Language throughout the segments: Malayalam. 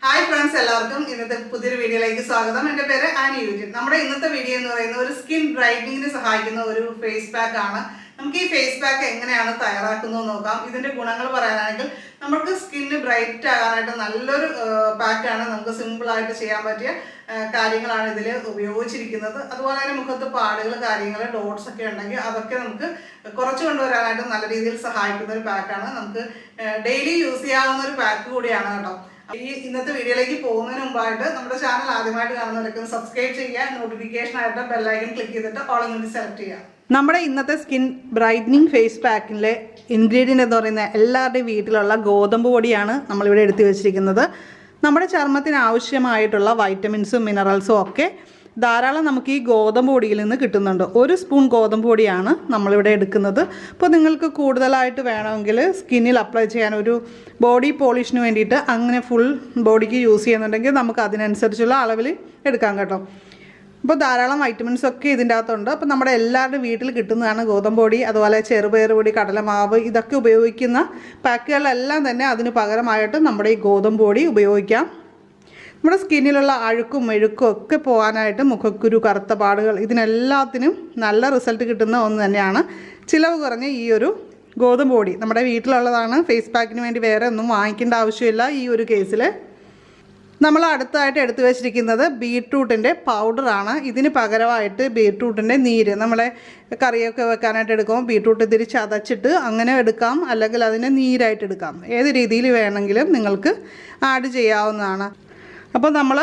Hi friends, എല്ലാവർക്കും ഇന്നത്തെ പുതിയൊരു വീഡിയോയിലേക്ക് സ്വാഗതം. എൻ്റെ പേര് ആനി യൂജിൻ. നമ്മുടെ ഇന്നത്തെ വീഡിയോ എന്ന് പറയുന്നത് ഒരു സ്കിൻ ബ്രൈറ്റനിങ്ങിന് സഹായിക്കുന്ന ഒരു ഫേസ് പാക്ക് ആണ്. നമുക്ക് ഈ ഫേസ് പാക്ക് എങ്ങനെയാണ് തയ്യാറാക്കുന്നത് നോക്കാം. ഇതിന്റെ ഗുണങ്ങൾ പറയാനാണെങ്കിൽ നമുക്ക് സ്കിന്ന് ബ്രൈറ്റ് ആകാനായിട്ട് നല്ലൊരു പാക്കാണ്. നമുക്ക് സിമ്പിൾ ആയിട്ട് ചെയ്യാൻ പറ്റിയ കാര്യങ്ങളാണ് ഇതിൽ ഉപയോഗിച്ചിരിക്കുന്നത്. അതുപോലെ തന്നെ മുഖത്ത് പാടുകൾ കാര്യങ്ങൾ ഡോട്ട്സ് ഒക്കെ ഉണ്ടെങ്കിൽ അതൊക്കെ നമുക്ക് കുറച്ച് കൊണ്ടുവരാനായിട്ട് നല്ല രീതിയിൽ സഹായിക്കുന്ന ഒരു പാക്കാണ്. നമുക്ക് ഡെയിലി യൂസ് ചെയ്യാവുന്ന ഒരു പാക്ക് കൂടിയാണ് കേട്ടോ. ഈ ഇന്നത്തെ വീഡിയോയിലേക്ക് പോകുന്നതിന് മുമ്പായിട്ട് നമ്മുടെ ചാനൽ ആദ്യമായിട്ട് കാണുന്നവരൊക്കെ സബ്സ്ക്രൈബ് ചെയ്യുക, നോട്ടിഫിക്കേഷൻ ആയിട്ട് ബെല്ലൈക്കൺ ക്ലിക്ക് ചെയ്തിട്ട് ഓൾ ഇങ്ങോട്ട് സെലക്ട് ചെയ്യുക. നമ്മുടെ ഇന്നത്തെ സ്കിൻ ബ്രൈറ്റനിങ് ഫേസ് പാക്കിലെ ഇൻഗ്രീഡിയൻ്റ് എന്ന് പറയുന്നത് എല്ലാവരുടെയും വീട്ടിലുള്ള ഗോതമ്പ് പൊടിയാണ് നമ്മളിവിടെ എടുത്തു വെച്ചിരിക്കുന്നത്. നമ്മുടെ ചർമ്മത്തിന് ആവശ്യമായിട്ടുള്ള വൈറ്റമിൻസും മിനറൽസും ഒക്കെ ധാരാളം നമുക്ക് ഈ ഗോതമ്പ് പൊടിയിൽ നിന്ന് കിട്ടുന്നുണ്ട്. 1 സ്പൂൺ ഗോതമ്പ് പൊടിയാണ് നമ്മളിവിടെ എടുക്കുന്നത്. അപ്പോൾ നിങ്ങൾക്ക് കൂടുതലായിട്ട് വേണമെങ്കിൽ സ്കിന്നിൽ അപ്ലൈ ചെയ്യാൻ ഒരു ബോഡി പോളിഷിന് വേണ്ടിയിട്ട് അങ്ങനെ ഫുൾ ബോഡിക്ക് യൂസ് ചെയ്യുന്നുണ്ടെങ്കിൽ നമുക്ക് അതിനനുസരിച്ചുള്ള അളവിൽ എടുക്കാം കേട്ടോ. അപ്പോൾ ധാരാളം വൈറ്റമിൻസ് ഒക്കെ ഇതിൻ്റെ അകത്തുണ്ട്. അപ്പോൾ നമ്മുടെ എല്ലാവരുടെയും വീട്ടിൽ കിട്ടുന്നതാണ് ഗോതമ്പ് പൊടി, അതുപോലെ ചെറുപയർ പൊടി, കടലമാവ്, ഇതൊക്കെ ഉപയോഗിക്കുന്ന പാക്കുകളെല്ലാം തന്നെ അതിന് പകരമായിട്ട് നമ്മുടെ ഈ ഗോതമ്പ് പൊടി ഉപയോഗിക്കാം. നമ്മുടെ സ്കിന്നിലുള്ള അഴുക്കും മെഴുക്കും ഒക്കെ പോകാനായിട്ട് മുഖക്കുരു, കറുത്ത പാടുകൾ, ഇതിനെല്ലാത്തിനും നല്ല റിസൾട്ട് കിട്ടുന്ന ഒന്ന് തന്നെയാണ് ചിലവ് കുറഞ്ഞ ഈ ഒരു ഗോതമ്പ് പൊടി. നമ്മുടെ വീട്ടിലുള്ളതാണ്. ഫേസ് പാക്കിന് വേണ്ടി വേറെ ഒന്നും വാങ്ങിക്കേണ്ട ആവശ്യമില്ല. ഈ ഒരു കേസിൽ നമ്മൾ അടുത്തായിട്ട് എടുത്തു വെച്ചിരിക്കുന്നത് ബീട്രൂട്ടിൻ്റെ പൗഡറാണ്. ഇതിന് പകരമായിട്ട് ബീട്രൂട്ടിൻ്റെ നീര് നമ്മളെ കറിയൊക്കെ വെക്കാനായിട്ട് എടുക്കുമ്പോൾ ബീട്രൂട്ട് ഇത്തിരി ചതച്ചിട്ട് അങ്ങനെ എടുക്കാം, അല്ലെങ്കിൽ അതിനെ നീരായിട്ട് എടുക്കാം. ഏത് രീതിയിൽ വേണമെങ്കിലും നിങ്ങൾക്ക് ആഡ് ചെയ്യാവുന്നതാണ്. അപ്പോൾ നമ്മൾ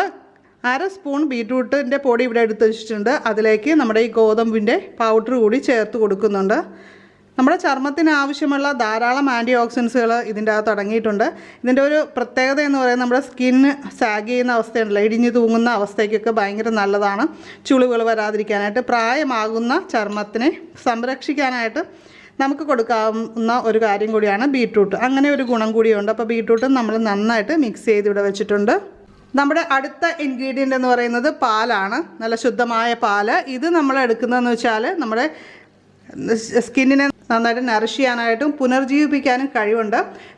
1/2 സ്പൂൺ ബീട്രൂട്ടിൻ്റെ പൊടി ഇവിടെ എടുത്ത് വെച്ചിട്ടുണ്ട്. അതിലേക്ക് നമ്മുടെ ഈ ഗോതമ്പിൻ്റെ പൗഡർ കൂടി ചേർത്ത് കൊടുക്കുന്നുണ്ട്. നമ്മുടെ ചർമ്മത്തിന് ആവശ്യമുള്ള ധാരാളം ആൻറ്റി ഓക്സിഡൻസുകൾ ഇതിൻ്റെ അകത്ത് അടങ്ങിയിട്ടുണ്ട്. ഇതിൻ്റെ ഒരു പ്രത്യേകത എന്ന് പറയുന്നത് നമ്മുടെ സ്കിന്ന് സാഗ് ചെയ്യുന്ന അവസ്ഥയുണ്ടല്ലോ, ഇടിഞ്ഞു തൂങ്ങുന്ന അവസ്ഥയ്ക്കൊക്കെ ഭയങ്കര നല്ലതാണ്. ചുളിവുകൾ വരാതിരിക്കാനായിട്ട്, പ്രായമാകുന്ന ചർമ്മത്തിനെ സംരക്ഷിക്കാനായിട്ട് നമുക്ക് കൊടുക്കാവുന്ന ഒരു കാര്യം കൂടിയാണ് ബീട്രൂട്ട്. അങ്ങനെ ഒരു ഗുണം കൂടിയുണ്ട്. അപ്പോൾ ബീട്രൂട്ട് നമ്മൾ നന്നായിട്ട് മിക്സ് ചെയ്ത് ഇവിടെ വെച്ചിട്ടുണ്ട്. നമ്മുടെ അടുത്ത ഇൻഗ്രീഡിയൻ്റ് എന്ന് പറയുന്നത് പാലാണ്, നല്ല ശുദ്ധമായ പാല്. ഇത് നമ്മൾ എടുക്കുന്നതെന്ന് വെച്ചാൽ നമ്മുടെ സ്കിന്നിനെ നന്നായിട്ട് നറിഷ് ചെയ്യാനായിട്ടും പുനർജീവിപ്പിക്കാനും കഴിവുണ്ട്.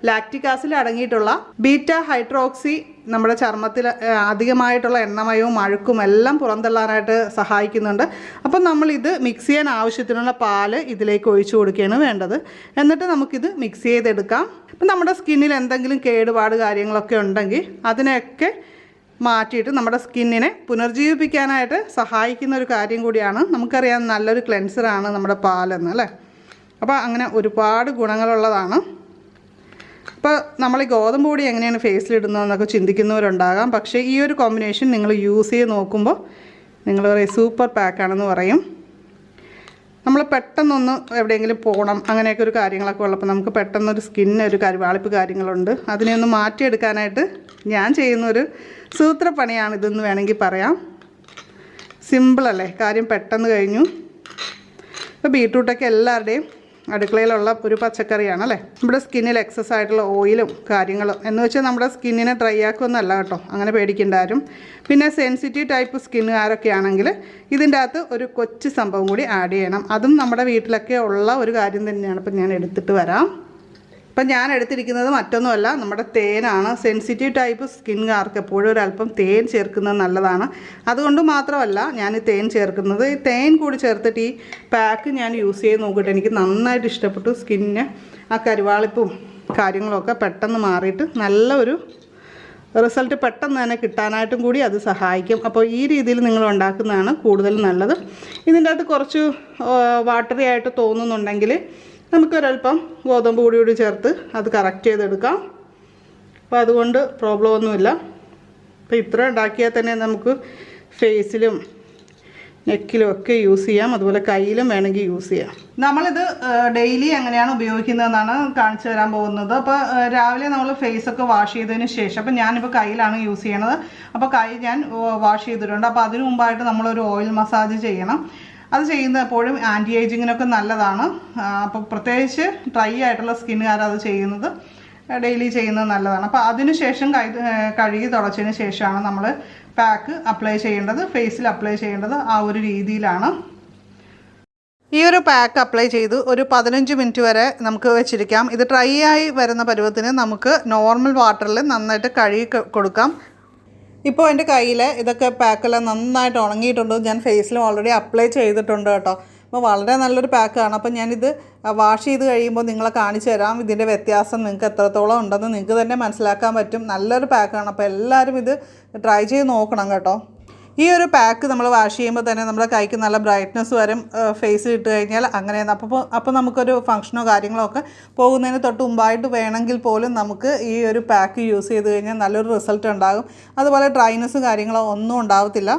ലാക്റ്റിക് ആസിഡ് അടങ്ങിയിട്ടുള്ള ബീറ്റ ഹൈഡ്രോക്സി നമ്മുടെ ചർമ്മത്തിൽ അധികമായിട്ടുള്ള എണ്ണമയവും അഴുക്കും എല്ലാം പുറന്തള്ളാനായിട്ട് സഹായിക്കുന്നുണ്ട്. അപ്പം നമ്മളിത് മിക്സ് ചെയ്യാൻ ആവശ്യത്തിനുള്ള പാല് ഇതിലേക്ക് ഒഴിച്ചു കൊടുക്കുകയാണ് വേണ്ടത്. എന്നിട്ട് നമുക്കിത് മിക്സ് ചെയ്തെടുക്കാം. അപ്പം നമ്മുടെ സ്കിന്നിൽ എന്തെങ്കിലും കേടുപാട് കാര്യങ്ങളൊക്കെ ഉണ്ടെങ്കിൽ അതിനെയൊക്കെ മാറ്റിയിട്ട് നമ്മുടെ സ്കിന്നിനെ പുനർജീവിപ്പിക്കാനായിട്ട് സഹായിക്കുന്ന ഒരു കാര്യം കൂടിയാണ്. നമുക്കറിയാം നല്ലൊരു ക്ലെൻസറാണ് നമ്മുടെ പാലെന്ന് അല്ലേ. അപ്പോൾ അങ്ങനെ ഒരുപാട് ഗുണങ്ങളുള്ളതാണ്. അപ്പോൾ നമ്മൾ ഈ ഗോതമ്പ് പൊടി എങ്ങനെയാണ് ഫേസിലിടുന്നതെന്നൊക്കെ ചിന്തിക്കുന്നവരുണ്ടാകാം. പക്ഷേ ഈ ഒരു കോമ്പിനേഷൻ നിങ്ങൾ യൂസ് ചെയ്ത് നോക്കുമ്പോൾ നിങ്ങൾ പറയും സൂപ്പർ പാക്കാണെന്ന് പറയും. നമ്മൾ പെട്ടെന്നൊന്ന് എവിടെയെങ്കിലും പോകണം, അങ്ങനെയൊക്കെ ഒരു കാര്യങ്ങളൊക്കെ ഉള്ളപ്പോൾ നമുക്ക് പെട്ടെന്നൊരു സ്കിന്നൊരു കരുവാളിപ്പ് കാര്യങ്ങളുണ്ട്, അതിനെയൊന്ന് മാറ്റിയെടുക്കാനായിട്ട് ഞാൻ ചെയ്യുന്നൊരു സൂത്രപ്പണിയാണിതെന്ന് വേണമെങ്കിൽ പറയാം. സിമ്പിളല്ലേ, കാര്യം പെട്ടെന്ന് കഴിഞ്ഞു. ഇപ്പോൾ ബീട്രൂട്ടൊക്കെ എല്ലാവരുടെയും അടുക്കളയിലുള്ള ഒരു പച്ചക്കറിയാണ് അല്ലേ. നമ്മുടെ സ്കിന്നിൽ എക്സസ് ആയിട്ടുള്ള ഓയിലും കാര്യങ്ങളും എന്ന് വെച്ചാൽ നമ്മുടെ സ്കിന്നിനെ ഡ്രൈ ആക്കുമെന്നല്ല കേട്ടോ, അങ്ങനെ പേടിക്കേണ്ട ആരും. പിന്നെ സെൻസിറ്റീവ് ടൈപ്പ് സ്കിന്നുകാരൊക്കെ ആണെങ്കിൽ ഇതിൻ്റെ അകത്ത് ഒരു കൊച്ചു സംഭവം കൂടി ആഡ് ചെയ്യണം. അതും നമ്മുടെ വീട്ടിലൊക്കെ ഉള്ള ഒരു കാര്യം തന്നെയാണ്. ഇപ്പം ഞാൻ എടുത്തിട്ട് വരാം. ഇപ്പം ഞാൻ എടുത്തിരിക്കുന്നത് മറ്റൊന്നുമല്ല, നമ്മുടെ തേനാണ്. സെൻസിറ്റീവ് ടൈപ്പ് സ്കിന്നുകാർക്ക് എപ്പോഴും ഒരല്പം തേൻ ചേർക്കുന്നത് നല്ലതാണ്. അതുകൊണ്ട് മാത്രമല്ല ഞാൻ ഈ തേൻ ചേർക്കുന്നത്. ഈ തേൻ കൂടി ചേർത്തിട്ട് ഈ പാക്ക് ഞാൻ യൂസ് ചെയ്ത് നോക്കിയിട്ട് എനിക്ക് നന്നായിട്ട് ഇഷ്ടപ്പെട്ടു. സ്കിന്നിന് ആ കരുവാളിപ്പും കാര്യങ്ങളൊക്കെ പെട്ടെന്ന് മാറിയിട്ട് നല്ലൊരു റിസൾട്ട് പെട്ടെന്ന് തന്നെ കിട്ടാനായിട്ടും കൂടി അത് സഹായിക്കും. അപ്പോൾ ഈ രീതിയിൽ നിങ്ങൾ ഉണ്ടാക്കുന്നതാണ് കൂടുതൽ നല്ലത്. ഇതിൻ്റെ അകത്ത് കുറച്ച് വാട്ടറി ആയിട്ട് തോന്നുന്നുണ്ടെങ്കിൽ നമുക്കൊരല്പം ഗോതമ്പ് പൊടി ചേർത്ത് അത് കറക്റ്റ് ചെയ്തെടുക്കാം. അപ്പോൾ അതുകൊണ്ട് പ്രോബ്ലം ഒന്നുമില്ല. അപ്പോൾ ഇത്ര ഉണ്ടാക്കിയാൽ തന്നെ നമുക്ക് ഫേസിലും നെക്കിലും ഒക്കെ യൂസ് ചെയ്യാം, അതുപോലെ കയ്യിലും വേണമെങ്കിൽ യൂസ് ചെയ്യാം. നമ്മളിത് ഡെയിലി എങ്ങനെയാണ് ഉപയോഗിക്കുന്നതെന്നാണ് കാണിച്ചു തരാൻ പോകുന്നത്. അപ്പോൾ രാവിലെ നമ്മൾ ഫേസൊക്കെ വാഷ് ചെയ്തതിന് ശേഷം, അപ്പോൾ ഞാനിപ്പോൾ കയ്യിലാണ് യൂസ് ചെയ്യണത്. അപ്പോൾ കൈ ഞാൻ വാഷ് ചെയ്തിട്ടുണ്ട്. അപ്പോൾ അതിന് മുമ്പായിട്ട് നമ്മളൊരു ഓയിൽ മസാജ് ചെയ്യണം. അത് ചെയ്യുന്നത് എപ്പോഴും ആൻറ്റി ഏജിങ്ങിനൊക്കെ നല്ലതാണ്. അപ്പോൾ പ്രത്യേകിച്ച് ഡ്രൈ ആയിട്ടുള്ള സ്കിന്നുകാരത് ചെയ്യുന്നത് ഡെയിലി ചെയ്യുന്നത് നല്ലതാണ്. അപ്പോൾ അതിന് ശേഷം കഴുകി തുടച്ചതിന് ശേഷമാണ് നമ്മൾ പാക്ക് അപ്ലൈ ചെയ്യേണ്ടത്, ഫേസിൽ അപ്ലൈ ചെയ്യേണ്ടത്. ആ ഒരു രീതിയിലാണ്. ഈ ഒരു പാക്ക് അപ്ലൈ ചെയ്ത് ഒരു 15 മിനിറ്റ് വരെ നമുക്ക് വെച്ചിരിക്കാം. ഇത് ഡ്രൈ ആയി വരുന്ന പരുവത്തിന് നമുക്ക് നോർമൽ വാട്ടറിൽ നന്നായിട്ട് കഴുകി കൊടുക്കാം. ഇപ്പോൾ എൻ്റെ കയ്യിൽ ഇതൊക്കെ പാക്കെല്ലാം നന്നായിട്ട് ഉണങ്ങിയിട്ടുണ്ട്. ഞാൻ ഫേസിലും ഓൾറെഡി അപ്ലൈ ചെയ്തിട്ടുണ്ട് കേട്ടോ. അപ്പോൾ വളരെ നല്ലൊരു പാക്കാണ്. അപ്പോൾ ഞാനിത് വാഷ് ചെയ്ത് കഴിയുമ്പോൾ നിങ്ങളെ കാണിച്ചു തരാം. ഇതിൻ്റെ വ്യത്യാസം നിങ്ങൾക്ക് എത്രത്തോളം ഉണ്ടെന്ന് നിങ്ങൾക്ക് തന്നെ മനസ്സിലാക്കാൻ പറ്റും. നല്ലൊരു പാക്കാണ്. അപ്പോൾ എല്ലാവരും ഇത് ട്രൈ ചെയ്ത് നോക്കണം കേട്ടോ. ഈ ഒരു പാക്ക് നമ്മൾ വാഷ് ചെയ്യുമ്പോൾ തന്നെ നമ്മുടെ കൈക്ക് നല്ല ബ്രൈറ്റ്നസ് വരും. ഫേസിൽ ഇട്ട് കഴിഞ്ഞാൽ അങ്ങനെയാണ്. അപ്പോൾ നമുക്കൊരു ഫംഗ്ഷനോ കാര്യങ്ങളോ ഒക്കെ പോകുന്നതിന് തൊട്ട് മുമ്പായിട്ട് വേണമെങ്കിൽ പോലും നമുക്ക് ഈ ഒരു പാക്ക് യൂസ് ചെയ്ത് കഴിഞ്ഞാൽ നല്ലൊരു റിസൾട്ട് ഉണ്ടാകും. അതുപോലെ ഡ്രൈനെസ് കാര്യങ്ങളോ ഒന്നും ഉണ്ടാകത്തില്ല.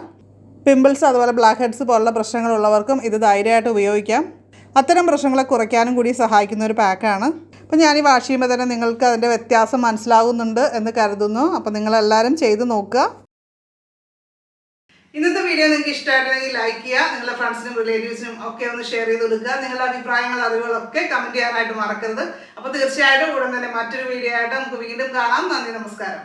പിമ്പിൾസ് അതുപോലെ ബ്ലാക്ക് ഹെഡ്സ് പോലുള്ള പ്രശ്നങ്ങളുള്ളവർക്കും ഇത് ധൈര്യമായിട്ട് ഉപയോഗിക്കാം. അത്തരം പ്രശ്നങ്ങളെ കുറയ്ക്കാനും കൂടി സഹായിക്കുന്ന ഒരു പാക്കാണ്. അപ്പോൾ ഞാൻ ഈ വാഷ് ചെയ്യുമ്പോൾ തന്നെ നിങ്ങൾക്ക് അതിൻ്റെ വ്യത്യാസം മനസ്സിലാകുന്നുണ്ട് എന്ന് കരുതുന്നു. അപ്പോൾ നിങ്ങളെല്ലാവരും ചെയ്ത് നോക്കുക. ഇന്നത്തെ വീഡിയോ നിങ്ങൾക്ക് ഇഷ്ടമായിട്ടുണ്ടെങ്കിൽ ലൈക്ക് ചെയ്യുക. നിങ്ങളുടെ ഫ്രണ്ട്സിനും റിലേറ്റീവ്സിനും ഒക്കെ ഒന്ന് ഷെയർ ചെയ്ത് കൊടുക്കുക. നിങ്ങളുടെ അഭിപ്രായങ്ങൾ അറിവുകളൊക്കെ കമൻറ്റ് ചെയ്യാനായിട്ട് മറക്കരുത്. അപ്പോൾ തീർച്ചയായിട്ടും ഉടൻ തന്നെ മറ്റൊരു വീഡിയോ ആയിട്ട് നമുക്ക് വീണ്ടും കാണാം. നന്ദി, നമസ്കാരം.